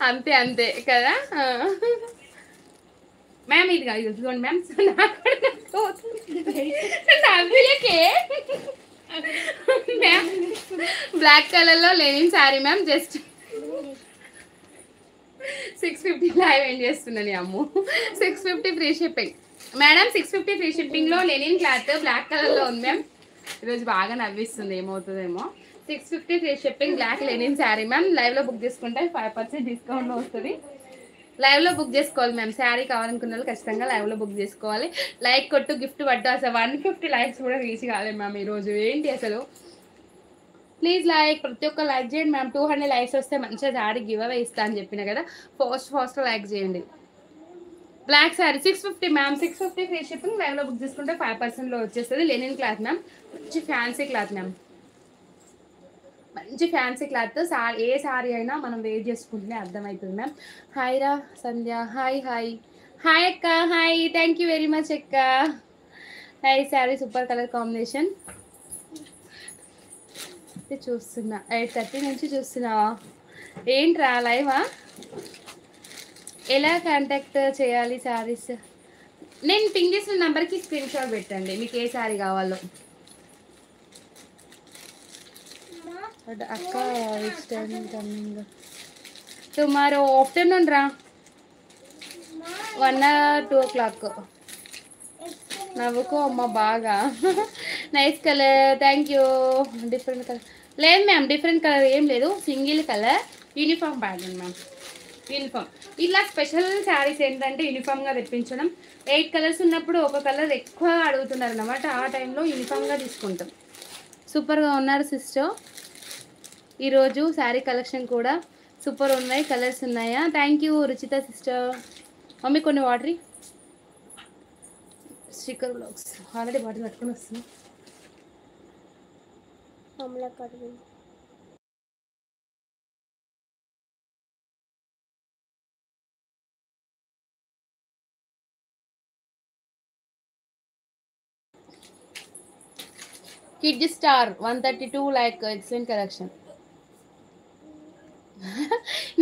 అంతే అంతే కదా. మ్యామ్ ఇది కాదు, ఇదిగోండి మ్యామ్. నవ్విలకే మ్యామ్ బ్లాక్ కలర్లో linen sari ma'am. Just 650 live ఏం చేస్తున్నాను Ammu. 650 free shipping madam. 650 free షిప్పింగ్లో లెనిన్ క్లాత్ బ్లాక్ కలర్లో ఉంది మ్యామ్. ఈరోజు బాగా నవ్విస్తుంది, ఏమవుతుందేమో. 650 free shipping black linen sari ma'am. లైవ్లో బుక్ చేసుకుంటే 5% డిస్కౌంట్లో వస్తుంది. లైవ్లో బుక్ చేసుకోవాలి మ్యామ్. శారీ కావాలనుకున్న వాళ్ళు ఖచ్చితంగా లైవ్లో బుక్ చేసుకోవాలి. లైక్ కొట్టు, గిఫ్ట్ పట్టు. అసలు 150 లైక్స్ కూడా రీచ్ కాలేదు మ్యామ్ ఈరోజు. ఏంటి అసలు. ప్లీజ్ లైక్, ప్రతి ఒక్క లైక్ చేయండి మ్యామ్. 200 లైక్స్ వస్తే మంచిగా శారీ గివ్ అవే ఇస్తా అని చెప్పిన కదా. ఫాస్ట్ లైక్ చేయండి. Black sari 650 ma'am. 650 free shipping. లైవ్లో బుక్ చేసుకుంటే 5%లో వచ్చేస్తుంది. Linen cloth ma'am. మంచి ఫ్యాన్సీ క్లాత్ మ్యామ్. మంచి ఫ్యాన్సీ క్లాత్. ఏ శారీ అయినా మనం వేర్ చేసుకుంటేనే అర్థమవుతుంది మ్యామ్. హాయ్ రా సంధ్య. హాయ్ హాయ్ హాయ్ అక్క. Hi, thank you very much అక్క. Hi. Sari super colour combination. చూస్తున్నా 8:30 నుంచి చూస్తున్నావా ఏంట్రా లైవా? ఎలా కాంటాక్ట్ చేయాలి శారీస్? నేను పింక్ చేసిన నెంబర్కి స్క్రీన్ షాట్ పెట్టండి మీకు ఏ శారీ కావాలో. అక్క which time coming? Tomorrow afternoon రా, 1 or 2 o'clock. నవ్వుకో అమ్మ బాగా. Nice colour, thank you. Different colour లేదు మ్యామ్, డిఫరెంట్ కలర్ ఏం లేదు, single colour uniform pattern ma'am. Uniform. ఇలా స్పెషల్ శారీస్ ఏంటంటే యూనిఫామ్గా తెప్పించడం. 8 కలర్స్ ఉన్నప్పుడు ఒక కలర్ ఎక్కువ అడుగుతున్నారు అన్నమాట. ఆ టైంలో యూనిఫామ్గా తీసుకుంటాం. సూపర్గా ఉన్నారు సిస్టర్. ఈరోజు శారీ కలెక్షన్ కూడా సూపర్ ఉన్నాయి. కలర్స్ ఉన్నాయా? Thank you Ruchitha sister. Mummy కొన్ని వాటరీ. స్టిక్కర్ బ్లాగ్స్ ఆల్రెడీ బాటిల్ పట్టుకొని వస్తుంది. Kid star 132 like excellent collection.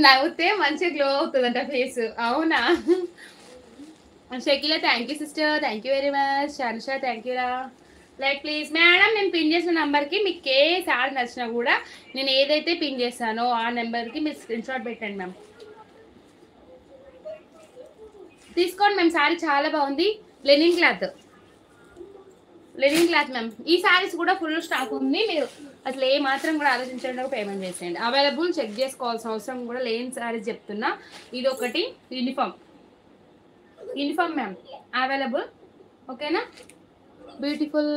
నవ్వుతే మంచిగా గ్లో అవుతుందంట ఫేస్. అవునా Shakeela? Thank you sister, thank you very much. Anusha thank you రా. Like please madam. నేను పిన్ చేసిన నెంబర్కి మీకు ఏ శారీ నచ్చినా కూడా నేను ఏదైతే పిన్ చేస్తానో ఆ నెంబర్కి మీరు స్క్రీన్ షాట్ పెట్టండి మ్యామ్. తీసుకోండి మ్యామ్. శారీ చాలా బాగుంది. Linen cloth, Lenin cloth ma'am. ఈ శారీస్ కూడా ఫుల్ స్టాక్ ఉంది. మీరు అసలు ఏ మాత్రం కూడా ఆలోచించడానికి పేమెంట్ చేసేయండి. అవైలబుల్ చెక్ చేసుకోవాల్సిన అవసరం కూడా లేని శారీస్ చెప్తున్నా. ఇది ఒకటి యూనిఫామ్. Uniform ma'am available. ఓకేనా? బ్యూటిఫుల్.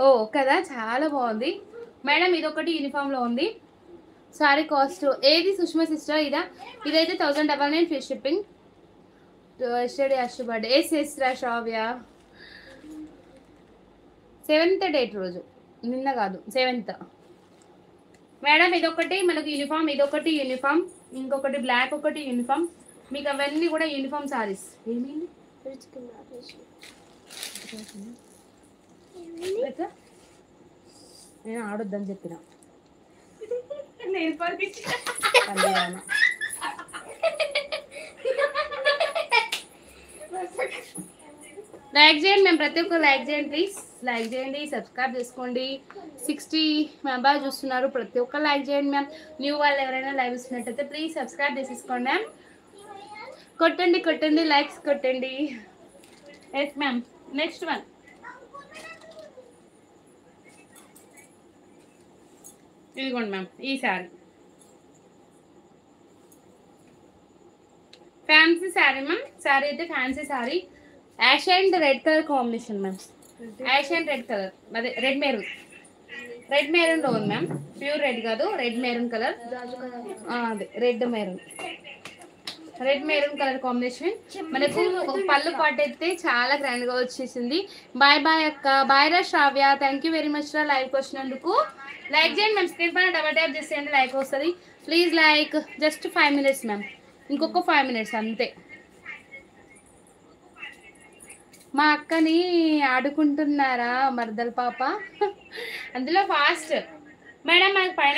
ఓ కదా, చాలా బాగుంది మేడం. ఇదొకటి యూనిఫామ్లో ఉంది. సారీ కాస్ట్ ఏది సుష్మా సిస్టర్? ఇదైతే 1099 free shipping. Yesterday Ashu birthday. Yes రా శ్రావ్య. 7th డేట్ రోజు, నిన్న కాదు 7th మేడం. ఇదొకటి మనకు యూనిఫామ్, ఇదొకటి యూనిఫామ్, ఇంకొకటి బ్లాక్ ఒకటి యూనిఫామ్. మీకు అవన్నీ కూడా యూనిఫామ్ సారీస్. ఏమైంది? నేను ఆడొద్దని చెప్పిన. లైక్ చేయండి మేము, ప్రతి ఒక్కరు లైక్ చేయండి ప్లీజ్. లైక్ చేయండి, సబ్స్క్రైబ్ చేసుకోండి. 60 మెంబర్ చూస్తున్నారు. ప్రతి ఒక్కరు లైక్ చేయండి మ్యామ్. న్యూ వాళ్ళు ఎవరైనా లైవ్ ఇస్తున్నట్టయితే ప్లీజ్ సబ్స్క్రైబ్ చేసేసుకోండి మ్యామ్. కొట్టండి లైక్స్ కొట్టండి. Yes ma'am. Next one. ఇదిగోండి మ్యామ్ ఈ శారీ. Fancy sari ma'am. శారీ అయితే fancy sari. Ash and red colour combination ma'am. Ash and red colour, అదే రెడ్ మెరూన్. రెడ్ మెరూన్లో ఉంది మ్యామ్. ప్యూర్ రెడ్ కాదు, రెడ్ మెరూన్ కలర్. అదే red maroon. Red maroon colour combination. మనకు పళ్ళు పాట అయితే చాలా గ్రాండ్గా వచ్చేసింది. బాయ్ బాయ్ అక్క. బాయ్ రా శ్రావ్య. థ్యాంక్ యూ వెరీ మచ్ రా లైవ్కి వచ్చినందుకు. లైక్ చేయండి మ్యామ్. స్క్రీన్ పైన డబల్ ట్యాప్ చేసేయండి, లైక్ వస్తుంది. Please like. Just 5 minutes ma'am. ఇంకొక 5 minutes అంతే. మా అక్కని ఆడుకుంటున్నారా మరదల పాప? అందులో ఫాస్ట్ మేడం. మనకి పైన